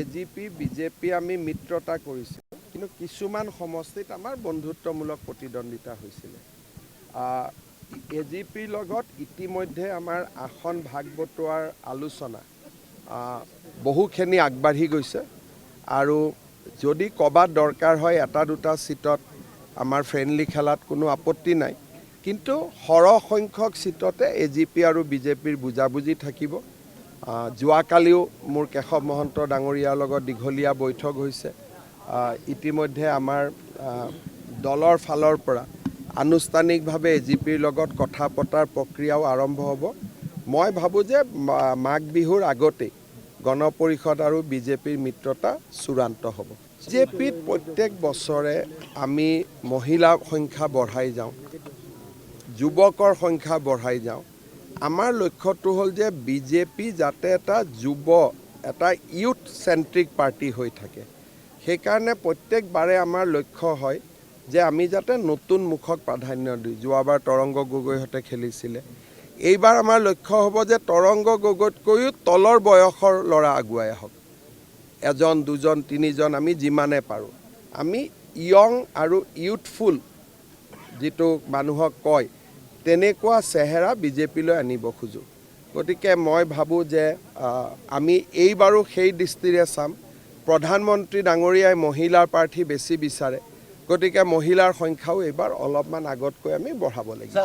AGP BJP আমি মিত্ৰতা কৰিছিলোঁ, কিন্তু কিছুমান সমষ্টিত আমাৰ বন্ধুত্বমূলক প্ৰতিদ্বন্দ্বিতা হৈছিলে। এজিপিৰ লগত ইতিমধ্যে আমাৰ আসন ভাগ বটোৱাৰ আলোচনা বহুখিনি আগবাঢ়ি গৈছে আৰু যদি ক'ৰবাত দৰকাৰ হয় এটা দুটা চিটত আমাৰ ফ্ৰেণ্ডলি খেলাত কোনো আপত্তি নাই, কিন্তু সৰহ সংখ্যক চিটতে এজিপি আৰু বিজেপিৰ বুজাবুজি থাকিব। যোৱাকালিও মোৰ কেশৱ মহন্ত ডাঙৰীয়াৰ লগত দীঘলীয়া বৈঠক হৈছে। ইতিমধ্যে আমাৰ দলৰ ফালৰ পৰা আনুষ্ঠানিকভাৱে এজিপিৰ লগত কথা পতাৰ প্ৰক্ৰিয়াও আৰম্ভ হ'ব। মই ভাবোঁ যে মাঘ বিহুৰ আগতেই গণ পৰিষদ আৰু বিজেপিৰ মিত্ৰতা চূড়ান্ত হ'ব। বিজেপিত প্ৰত্যেক বছৰে আমি মহিলাৰ সংখ্যা বঢ়াই যাওঁ, যুৱকৰ সংখ্যা বঢ়াই যাওঁ। আমাৰ লক্ষ্যটো হ'ল যে বিজেপি যাতে এটা এটা ইউথ চেণ্ট্ৰিক পাৰ্টি হৈ থাকে। সেইকাৰণে প্ৰত্যেকবাৰে আমাৰ লক্ষ্য হয় যে আমি যাতে নতুন মুখক প্ৰাধান্য দিওঁ। যোৱাবাৰ তৰংগ গগৈহঁতে খেলিছিলে। এইবাৰ আমাৰ লক্ষ্য হ'ব যে তৰংগ গগৈতকৈও তলৰ বয়সৰ ল'ৰা আগুৱাই আহক। এজন দুজন তিনিজন আমি যিমানে পাৰোঁ, আমি য়ং আৰু ইউথফুল যিটো মানুহক কয় তেনেকুৱা চেহেৰা বিজেপিলৈ আনিব খোজোঁ। গতিকে মই ভাবোঁ যে আমি এইবাৰো সেই দৃষ্টিৰে চাম। প্ৰধানমন্ত্ৰী ডাঙৰীয়াই মহিলাৰ প্ৰাৰ্থী বেছি বিচাৰে, গতিকে মহিলাৰ সংখ্যাও এইবাৰ অলপমান আগতকৈ আমি বঢ়াব লাগিব।